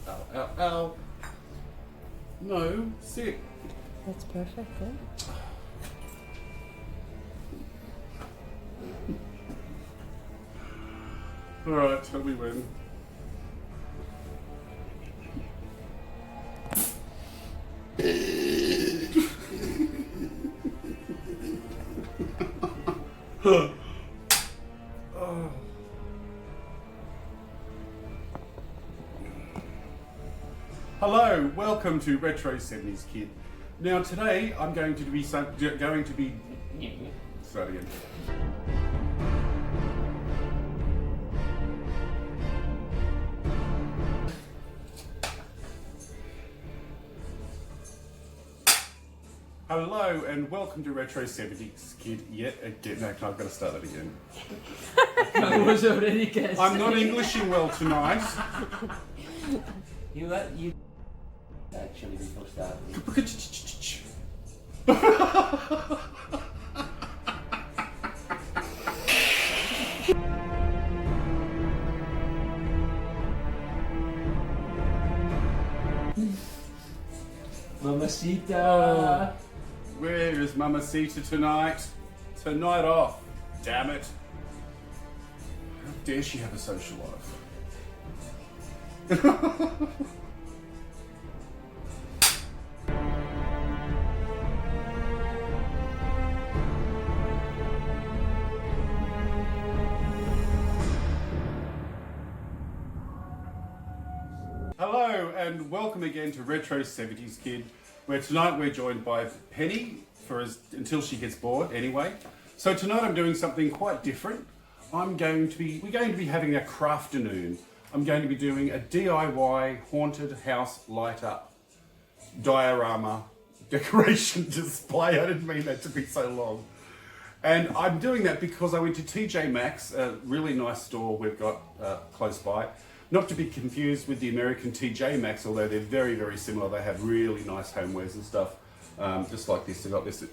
Ow, ow, ow. No, sit. That's perfect, eh? Alright, tell me when. Oh. Hello, welcome to Retro 70s Kid. Now today I'm going to be start again. Hello and welcome to Retro 70s Kid yet again. No, I've got to start that again. I was already guessing. I'm not Englishing well tonight. You actually before starting. Mamacita. Where is Mamacita tonight? Tonight off. Damn it. How dare she have a social life? Hello and welcome again to Retro 70s Kid, where tonight we're joined by Penny until she gets bored anyway. So tonight I'm doing something quite different. We're going to be having a crafternoon. I'm going to be doing a DIY haunted house light up diorama decoration display. I didn't mean that to be so long. And I'm doing that because I went to TJ Maxx, a really nice store we've got close by. Not to be confused with the American TJ Maxx, although they're very, very similar. They have really nice homewares and stuff, just like this. They've got this at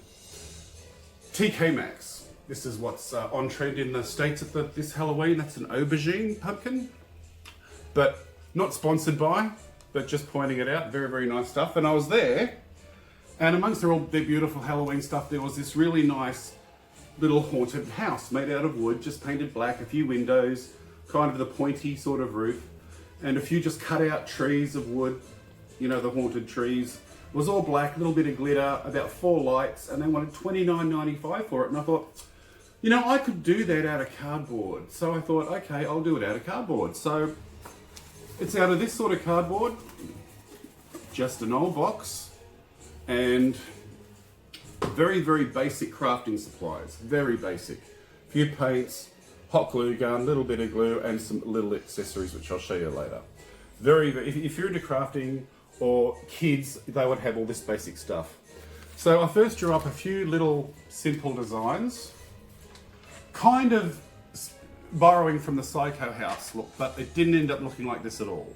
TK Maxx. This is what's on trend in the States at this Halloween. That's an aubergine pumpkin, but not sponsored by, but just pointing it out. Very, very nice stuff. And I was there, and amongst all their beautiful Halloween stuff, there was this really nice little haunted house made out of wood, just painted black, a few windows, kind of the pointy sort of roof, and a few just cut out trees of wood, you know, the haunted trees. It was all black, a little bit of glitter, about 4 lights, and they wanted $29.95 for it. And I thought, you know, I could do that out of cardboard. So I thought, okay, I'll do it out of cardboard. So it's out of this sort of cardboard, just an old box, and very, very basic crafting supplies, very basic. A few paints, hot glue gun, little bit of glue, and some little accessories, which I'll show you later. Very, if you're into crafting or kids, they would have all this basic stuff. So I first drew up a few little simple designs, kind of borrowing from the Psycho house look, but it didn't end up looking like this at all.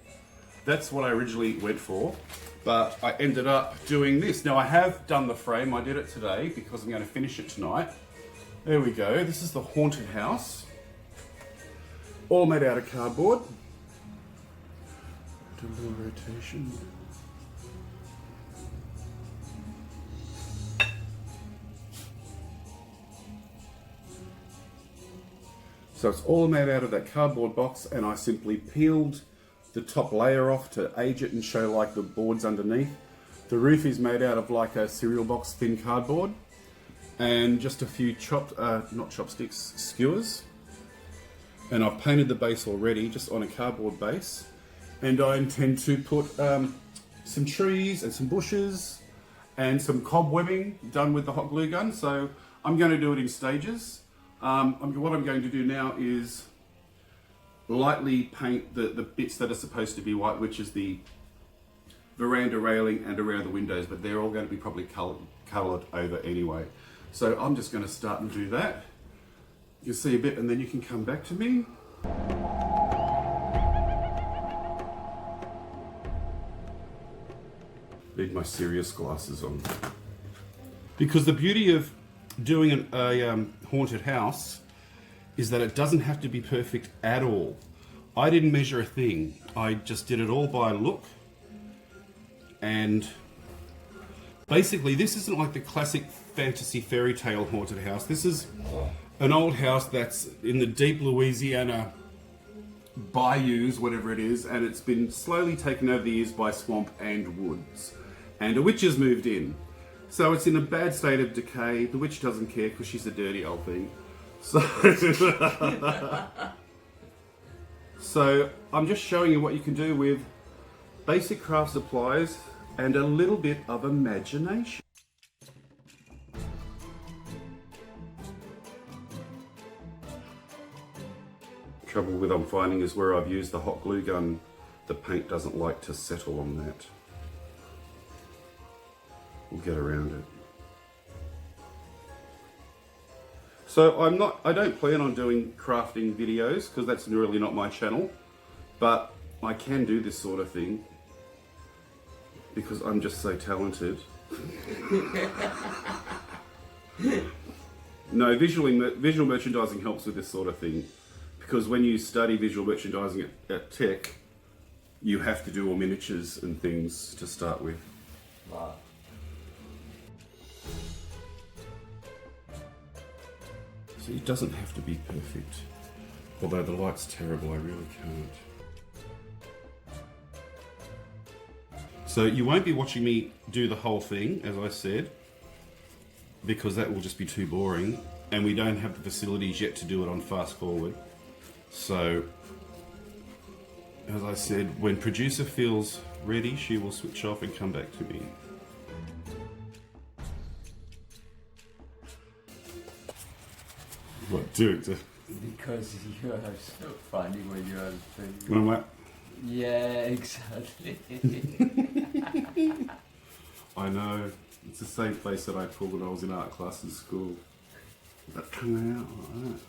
That's what I originally went for, but I ended up doing this. Now I have done the frame, I did it today because I'm going to finish it tonight. There we go, this is the haunted house. All made out of cardboard. Do a little rotation. So it's all made out of that cardboard box, and I simply peeled the top layer off to age it and show like the boards underneath. The roof is made out of like a cereal box thin cardboard, and just a few skewers. And I've painted the base already, just on a cardboard base. And I intend to put some trees and some bushes and some cobwebbing done with the hot glue gun. So I'm going to do it in stages. What I'm going to do now is lightly paint the bits that are supposed to be white, which is the veranda railing and around the windows, but they're all going to be probably coloured over anyway. So I'm just going to start and do that. You'll see a bit and then you can come back to me. Need my serious glasses on. Because the beauty of doing a haunted house is that it doesn't have to be perfect at all. I didn't measure a thing. I just did it all by look. And basically, this isn't like the classic fantasy fairy tale haunted house. This is an old house that's in the deep Louisiana bayous, whatever it is, and it's been slowly taken over the years by swamp and woods. And a witch has moved in. So it's in a bad state of decay. The witch doesn't care because she's a dirty old thing. So, so I'm just showing you what you can do with basic craft supplies and a little bit of imagination. Trouble with I'm finding is where I've used the hot glue gun, the paint doesn't like to settle on that. We'll get around it. So I don't plan on doing crafting videos because that's really not my channel, but I can do this sort of thing because I'm just so talented. No, visual merchandising helps with this sort of thing. Because when you study visual merchandising at Tech, you have to do all miniatures and things to start with. Wow. So it doesn't have to be perfect. Although the light's terrible, I really can't. So you won't be watching me do the whole thing, as I said, because that will just be too boring, and we don't have the facilities yet to do it on fast forward. So, as I said, when producer feels ready, she will switch off and come back to me. What, do it? Because you are so funny when you are doing. When I'm like, Yeah, exactly. I know, it's the same face that I pulled when I was in art class in school. That coming out like that.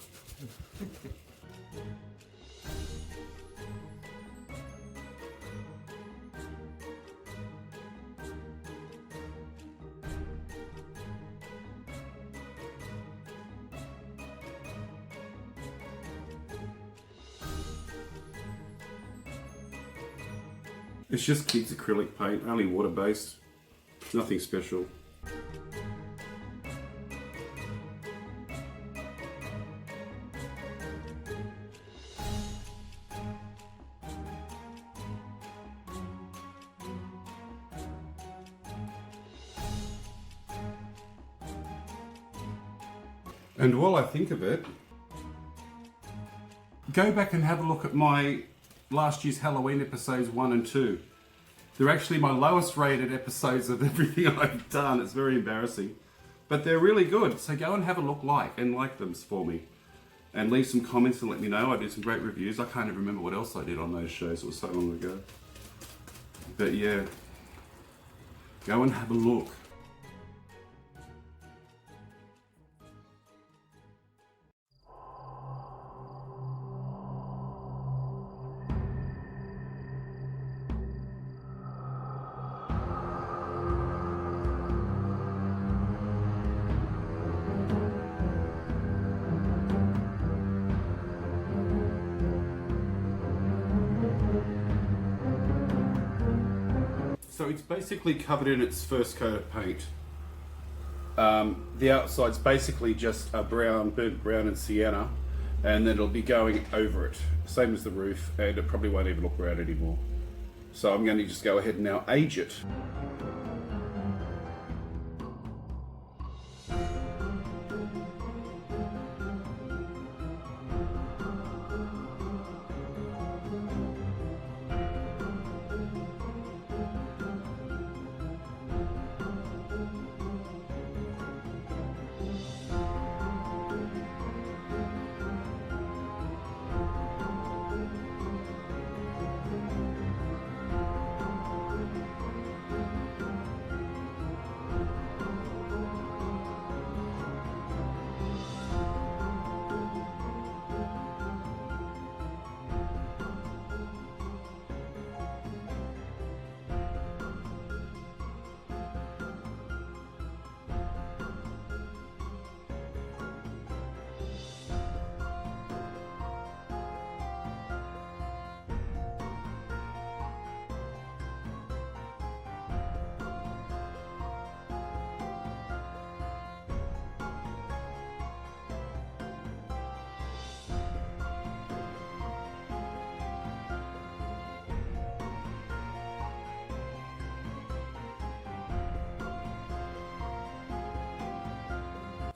It's just kids' acrylic paint, only water-based, nothing special. And while I think of it, go back and have a look at my last year's Halloween episodes 1 and 2. They're actually my lowest rated episodes of everything I've done. It's very embarrassing. But they're really good. So go and have a look and like them for me. And leave some comments and let me know. I did some great reviews. I can't even remember what else I did on those shows. It was so long ago. But yeah, go and have a look. So it's basically covered in its first coat of paint. The outside's basically just a brown, burnt brown and sienna, and then it'll be going over it. Same as the roof, and it probably won't even look brown anymore. So I'm going to just go ahead and now age it.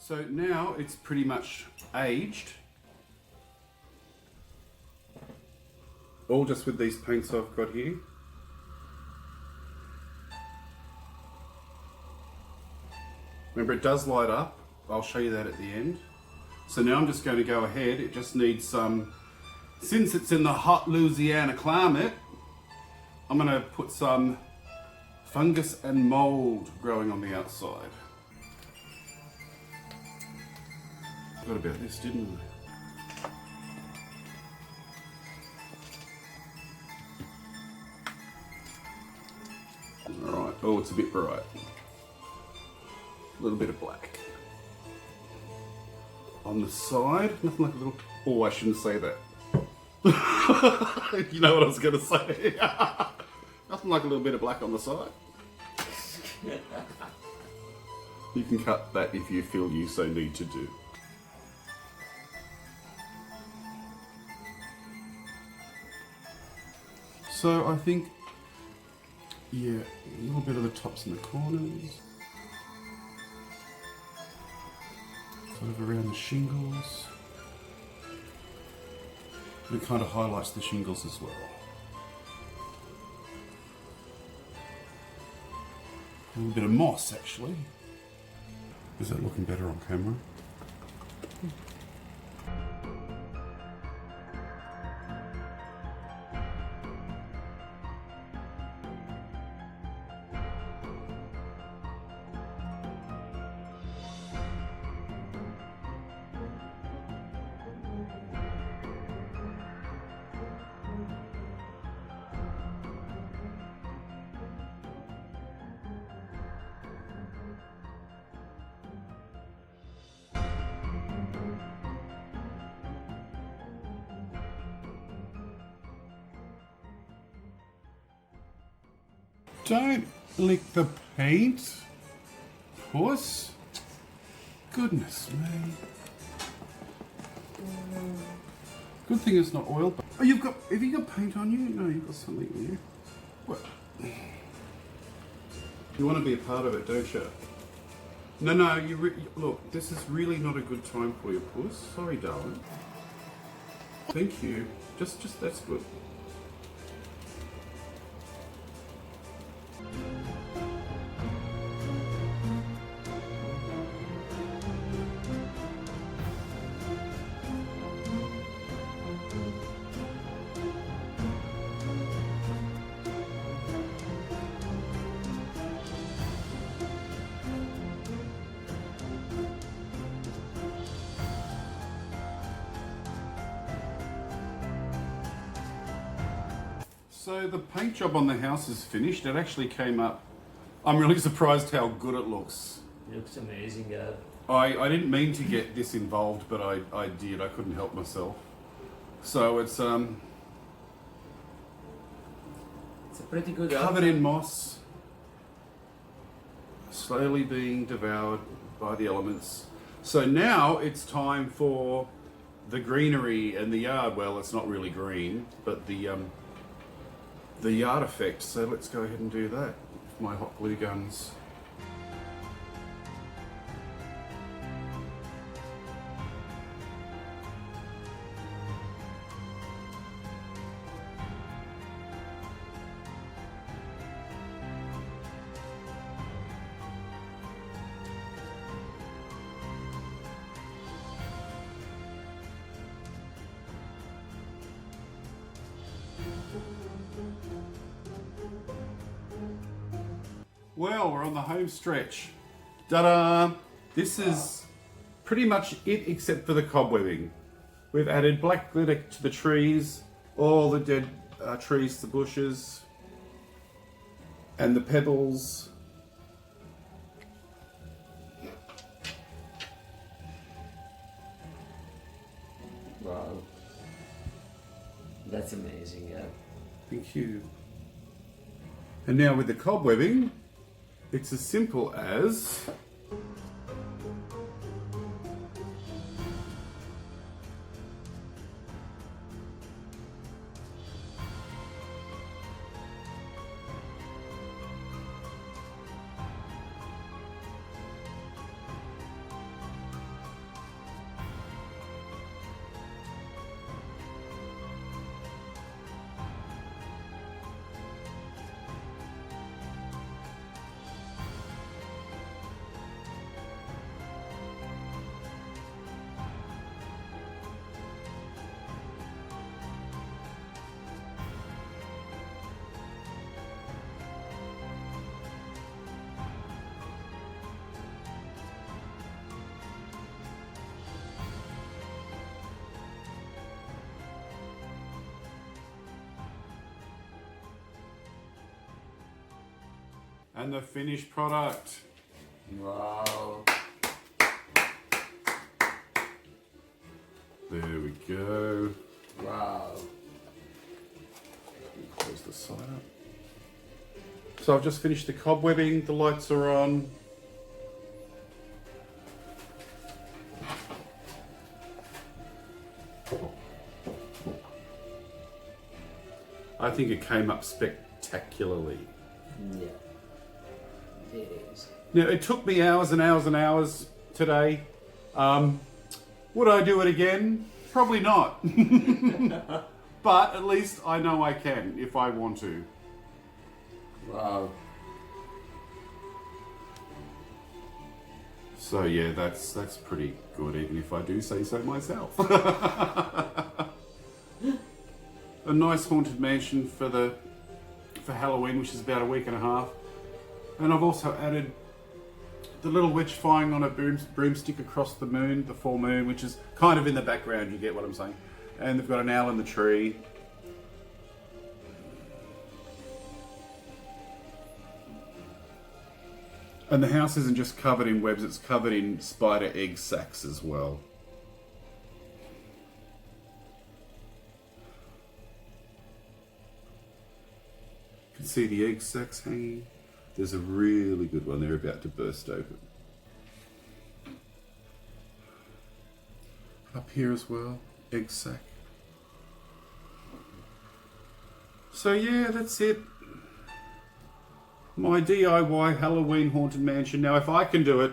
So now it's pretty much aged. All just with these paints I've got here. Remember, it does light up. I'll show you that at the end. So now I'm just going to go ahead. It just needs some, since it's in the hot Louisiana climate, I'm going to put some fungus and mold growing on the outside. Forgot about this, didn't I? Alright, oh, it's a bit bright. A little bit of black. On the side, nothing like a little, oh, I shouldn't say that. You know what I was going to say. Nothing like a little bit of black on the side. You can cut that if you feel you so need to do. So I think, yeah, a little bit of the tops and the corners. Sort of around the shingles. And it kind of highlights the shingles as well. A little bit of moss, actually. Is that looking better on camera? Don't lick the paint, puss. Goodness me. Good thing it's not oil. Oh, have you got paint on you? No, you've got something on you. What? You want to be a part of it, don't you? No, look, this is really not a good time for you, puss. Sorry, darling. Thank you. Just, that's good. So the paint job on the house is finished. It actually came up. I'm really surprised how good it looks. It looks amazing, I didn't mean to get this involved, but I did. I couldn't help myself. So it's It's a pretty good covered in moss, slowly being devoured by the elements. So now it's time for the greenery and the yard. Well, it's not really green, but the yard effect. So let's go ahead and do that with my hot glue guns. Well, we're on the home stretch. Ta-da! This is pretty much it except for the cobwebbing. We've added black glitter to the trees, all the dead trees, the bushes, and the pebbles. Wow. That's amazing, yeah. Thank you. And now with the cobwebbing, it's as simple as And the finished product. Wow. There we go. Wow. Close the side up. So I've just finished the cobwebbing, the lights are on. I think it came up spectacularly. Yeah. It is. Now, it took me hours and hours and hours today. Would I do it again? Probably not. But at least I know I can if I want to. Wow. So yeah, that's pretty good, even if I do say so myself. A nice haunted mansion for Halloween, which is about a week and a half. And I've also added the little witch flying on a broomstick across the moon, the full moon, which is kind of in the background, you get what I'm saying. And they've got an owl in the tree. And the house isn't just covered in webs, it's covered in spider egg sacs as well. You can see the egg sacs hanging. There's a really good one, they're about to burst open. Up here as well, egg sac. So yeah, that's it. My DIY Halloween haunted mansion. Now if I can do it,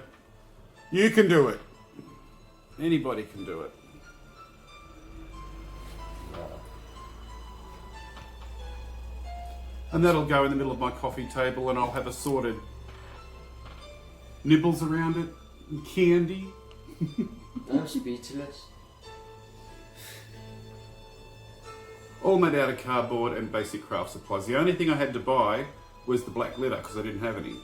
you can do it. Anybody can do it. And that'll go in the middle of my coffee table and I'll have assorted nibbles around it, and candy. I'm speechless. All made out of cardboard and basic craft supplies. The only thing I had to buy was the black glitter because I didn't have any.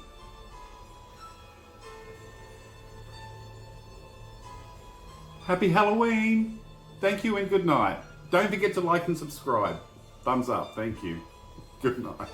Happy Halloween! Thank you and good night. Don't forget to like and subscribe. Thumbs up, thank you. Good night.